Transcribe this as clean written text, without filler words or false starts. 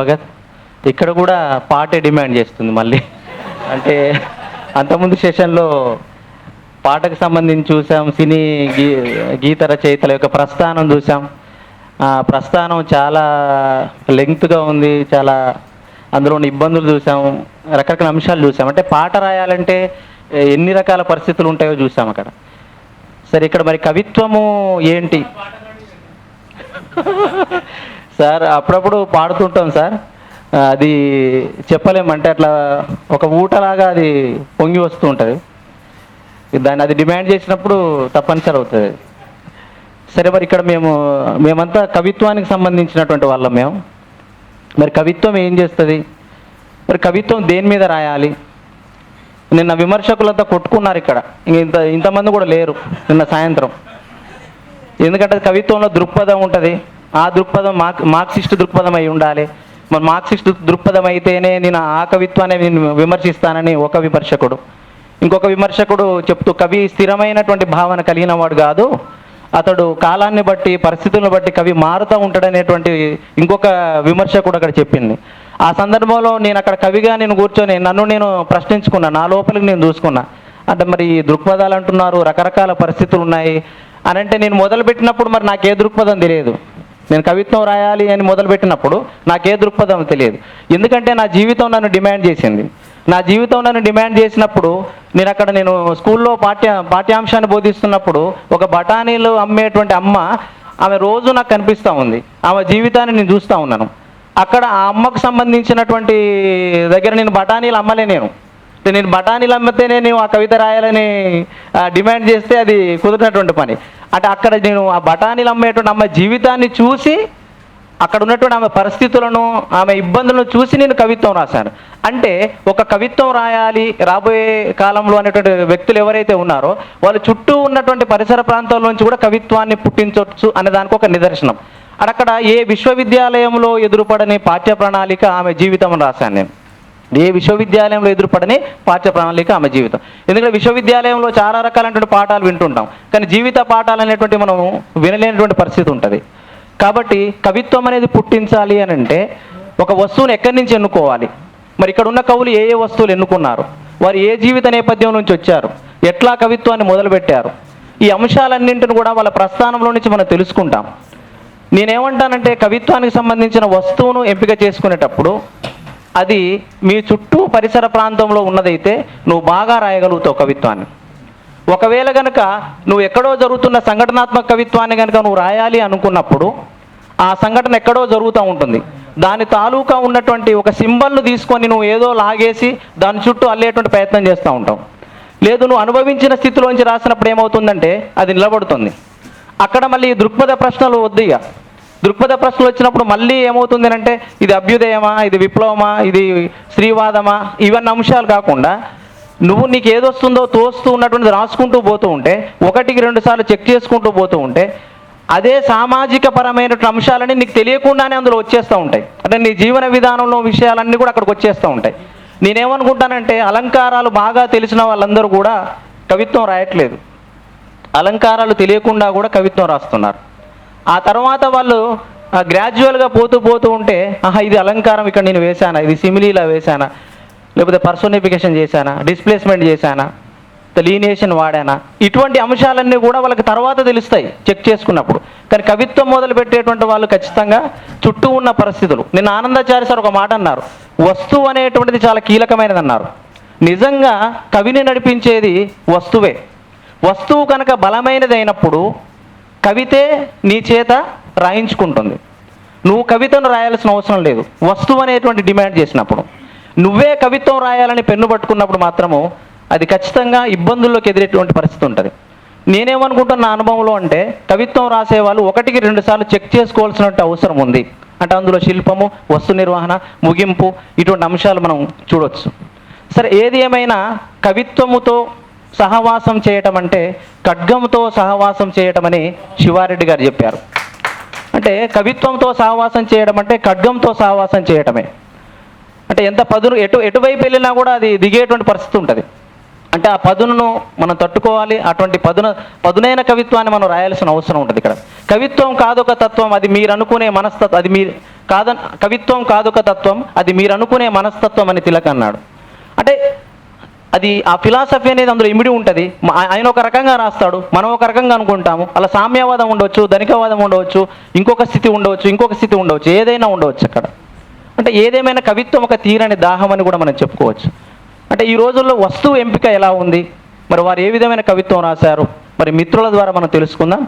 భగత్. ఇక్కడ కూడా పాటే డిమాండ్ చేస్తుంది మళ్ళీ. అంటే అంతకుముందు సెషన్లో పాటకు సంబంధించి చూసాం, సినీ గీత రచయితల యొక్క ప్రస్థానం చూసాం. ప్రస్థానం చాలా లెంగ్త్గా ఉంది, చాలా అందులో ఉన్న ఇబ్బందులు చూసాం, రకరకాల అంశాలు చూసాం. అంటే పాట రాయాలంటే ఎన్ని రకాల పరిస్థితులు ఉంటాయో చూసాం అక్కడ. సరే, ఇక్కడ మరి కవిత్వము ఏంటి సార్? అప్పుడప్పుడు పాడుతుంటాం సార్, అది చెప్పలేమంటే అట్లా ఒక ఊటలాగా అది పొంగి వస్తూ ఉంటుంది. దాన్ని అది డిమాండ్ చేసినప్పుడు తప్పనిసరి అవుతుంది. సరే, మరి ఇక్కడ మేమంతా కవిత్వానికి సంబంధించినటువంటి వాళ్ళం మేము. మరి కవిత్వం ఏం చేస్తుంది? మరి కవిత్వం దేని మీద రాయాలి? నిన్న విమర్శకులంతా కొట్టుకున్నారు ఇక్కడ, ఇంతమంది కూడా లేరు నిన్న సాయంత్రం. ఎందుకంటే కవిత్వంలో దృక్పథం ఉంటుంది. ఆ దృక్పథం మార్క్సిస్ట్ దృక్పథం అయి ఉండాలి. మరి మార్క్సిస్ట్ దృక్పథం అయితేనే నేను ఆ కవిత్వాన్ని నేను విమర్శిస్తానని ఒక విమర్శకుడు, ఇంకొక విమర్శకుడు చెప్తూ కవి స్థిరమైనటువంటి భావన కలిగిన వాడు కాదు, అతడు కాలాన్ని బట్టి పరిస్థితులను బట్టి కవి మారుతూ ఉంటాడనేటువంటి ఇంకొక విమర్శకుడు అక్కడ చెప్పింది. ఆ సందర్భంలో నేను అక్కడ కవిగా నేను కూర్చొని నన్ను నేను ప్రశ్నించుకున్నా, నా లోపలికి నేను చూసుకున్నా. అంటే మరి దృక్పథాలు అంటున్నారు, రకరకాల పరిస్థితులు ఉన్నాయి అని అంటే నేను మొదలుపెట్టినప్పుడు మరి నాకే దృక్పథం తెలియదు. నేను కవిత్వం రాయాలి అని మొదలుపెట్టినప్పుడు నాకే దృక్పథం తెలియదు. ఎందుకంటే నా జీవితం నన్ను డిమాండ్ చేసింది. నా జీవితం నన్ను డిమాండ్ చేసినప్పుడు నేను స్కూల్లో పాఠ్యాంశాన్ని బోధిస్తున్నప్పుడు ఒక బఠానీలు అమ్మేటువంటి అమ్మ, ఆమె రోజు నాకు కనిపిస్తూ ఉంది. ఆమె జీవితాన్ని నేను చూస్తూ ఉన్నాను. అక్కడ ఆ అమ్మకు సంబంధించినటువంటి దగ్గర నేను బఠానీలు అమ్మలే. నేను బఠానీలు అమ్మితేనే నేను ఆ కవిత రాయాలని డిమాండ్ చేస్తే అది కుదిరినటువంటి పని. అంటే అక్కడ నేను ఆ బఠానీలు అమ్మేటువంటి అమ్మ జీవితాన్ని చూసి, అక్కడ ఉన్నటువంటి ఆమె పరిస్థితులను, ఆమె ఇబ్బందులను చూసి నేను కవిత్వం రాశాను. అంటే ఒక కవిత్వం రాయాలి రాబోయే కాలంలో అనేటువంటి వ్యక్తులు ఎవరైతే ఉన్నారో వాళ్ళు చుట్టూ ఉన్నటువంటి పరిసర ప్రాంతాల నుంచి కూడా కవిత్వాన్ని పుట్టించవచ్చు అనే దానికి ఒక నిదర్శనం. అక్కడ ఏ విశ్వవిద్యాలయంలో ఎదురుపడని పాఠ్య ప్రణాళిక ఆమె జీవితం రాశాను నేను. ఏ విశ్వవిద్యాలయంలో ఎదురుపడని పాఠ్య ప్రణాళిక ఆమె జీవితం. ఎందుకంటే విశ్వవిద్యాలయంలో చాలా రకాలైనటువంటి పాఠాలు వింటుంటాం, కానీ జీవిత పాఠాలు అనేటువంటి మనం వినలేనటువంటి పరిస్థితి ఉంటుంది. కాబట్టి కవిత్వం అనేది పుట్టించాలి అని అంటే ఒక వస్తువుని ఎక్కడి నుంచి ఎన్నుకోవాలి? మరి ఇక్కడ ఉన్న కవులు ఏ ఏ వస్తువులు ఎన్నుకున్నారు, వారు ఏ జీవిత నేపథ్యం నుంచి వచ్చారు, ఎట్లా కవిత్వాన్ని మొదలుపెట్టారు, ఈ అంశాలన్నింటిని కూడా వాళ్ళ ప్రస్థానంలో నుంచి మనం తెలుసుకుంటాం. నేనేమంటానంటే కవిత్వానికి సంబంధించిన వస్తువును ఎంపిక చేసుకునేటప్పుడు అది మీ చుట్టూ పరిసర ప్రాంతంలో ఉన్నదైతే నువ్వు బాగా రాయగలుగుతావు కవిత్వాన్ని. ఒకవేళ కనుక నువ్వు ఎక్కడో జరుగుతున్న సంఘటనాత్మక కవిత్వాన్ని కనుక నువ్వు రాయాలి అనుకున్నప్పుడు ఆ సంఘటన ఎక్కడో జరుగుతూ ఉంటుంది, దాని తాలూకా ఉన్నటువంటి ఒక సింబల్ను తీసుకొని నువ్వు ఏదో లాగేసి దాని చుట్టూ అల్లేటువంటి ప్రయత్నం చేస్తూ ఉంటావు. లేదు, నువ్వు అనుభవించిన స్థితిలోంచి రాసినప్పుడు ఏమవుతుందంటే అది నిలబడుతుంది. అక్కడ మళ్ళీ దృక్పథ ప్రశ్నలు వద్దు. ఇక దృక్పథ ప్రశ్నలు వచ్చినప్పుడు మళ్ళీ ఏమవుతుంది అంటే ఇది అభ్యుదయమా, ఇది విప్లవమా, ఇది స్త్రీవాదమా, ఇవన్నీ అంశాలు కాకుండా నీకు ఏదొస్తుందో తోస్తూ ఉన్నటువంటిది రాసుకుంటూ పోతూ ఉంటే, 1-2 సార్లు చెక్ చేసుకుంటూ పోతూ ఉంటే అదే సామాజిక పరమైనటువంటి అంశాలని నీకు తెలియకుండానే అందులో వచ్చేస్తూ ఉంటాయి. అంటే నీ జీవన విధానంలో విషయాలన్నీ కూడా అక్కడికి వచ్చేస్తూ ఉంటాయి. నేనేమనుకుంటానంటే అలంకారాలు బాగా తెలిసిన వాళ్ళందరూ కూడా కవిత్వం రాయట్లేదు, అలంకారాలు తెలియకుండా కూడా కవిత్వం రాస్తున్నారు. ఆ తర్వాత వాళ్ళు గ్రాడ్యువల్గా పోతూ ఉంటే ఇది అలంకారం ఇక్కడ నేను వేశానా, ఇది సిమిలీలా వేశానా, లేకపోతే పర్సోనిఫికేషన్ చేశానా, డిస్ప్లేస్మెంట్ చేశానా, లీనియేషన్ వాడానా, ఇటువంటి అంశాలన్నీ కూడా వాళ్ళకి తర్వాత తెలుస్తాయి చెక్ చేసుకున్నప్పుడు. కానీ కవిత్వం మొదలు పెట్టేటువంటి వాళ్ళు ఖచ్చితంగా చుట్టూ ఉన్న పరిస్థితులు. నిన్న ఆనందాచార్య సార్ ఒక మాట అన్నారు, వస్తువు అనేటువంటిది చాలా కీలకమైనది అన్నారు. నిజంగా కవిని నడిపించేది వస్తువే. వస్తువు కనుక బలమైనది అయినప్పుడు కవితే నీ చేత రాయించుకుంటుంది. నువ్వు కవితను రాయాల్సిన అవసరం లేదు, వస్తువు అనేటువంటి డిమాండ్ చేసినప్పుడు. నువ్వే కవిత్వం రాయాలని పెన్ను పట్టుకున్నప్పుడు మాత్రము అది ఖచ్చితంగా ఇబ్బందుల్లోకి ఎదిరేటువంటి పరిస్థితి ఉంటుంది. నేనేమనుకుంటున్న నా అనుభవంలో అంటే కవిత్వం రాసేవాళ్ళు 1-2 సార్లు చెక్ చేసుకోవాల్సిన అవసరం ఉంది. అంటే అందులో శిల్పము, వస్తు నిర్వహణ, ముగింపు, ఇటువంటి అంశాలు మనం చూడవచ్చు. సరే, ఏది ఏమైనా కవిత్వముతో సహవాసం చేయటం అంటే ఖడ్గంతో సహవాసం చేయటం అని శివారెడ్డి గారు చెప్పారు. అంటే కవిత్వంతో సహవాసం చేయడం అంటే ఖడ్గంతో సహవాసం చేయటమే. అంటే ఎంత పదును ఎటువైపు వెళ్ళినా కూడా అది దిగేటువంటి పరిస్థితి ఉంటుంది. అంటే ఆ పదును మనం తట్టుకోవాలి. అటువంటి పదునైన కవిత్వాన్ని మనం రాయాల్సిన అవసరం ఉంటుంది. ఇక్కడ కవిత్వం కాదొక తత్వం, అది మీరు అనుకునే మనస్తత్వం, అది కవిత్వం కాదుక తత్వం, అది మీరు అనుకునే మనస్తత్వం అని తిలక్ అన్నాడు. అంటే అది ఆ ఫిలాసఫీ అనేది అందులో ఇమిడి ఉంటుంది. ఆయన ఒక రకంగా రాస్తాడు, మనం ఒక రకంగా అనుకుంటాము. అలా సామ్యవాదం ఉండవచ్చు, ధనికవాదం ఉండవచ్చు, ఇంకొక స్థితి ఉండవచ్చు, ఏదైనా ఉండవచ్చు అక్కడ. అంటే ఏదేమైనా కవిత్వం ఒక తీరని దాహం అని కూడా మనం చెప్పుకోవచ్చు. అంటే ఈ రోజుల్లో వస్తువు ఎంపిక ఎలా ఉంది, మరి వారు ఏ విధమైన కవిత్వం రాశారు, మరి మిత్రుల ద్వారా మనం తెలుసుకుందాం.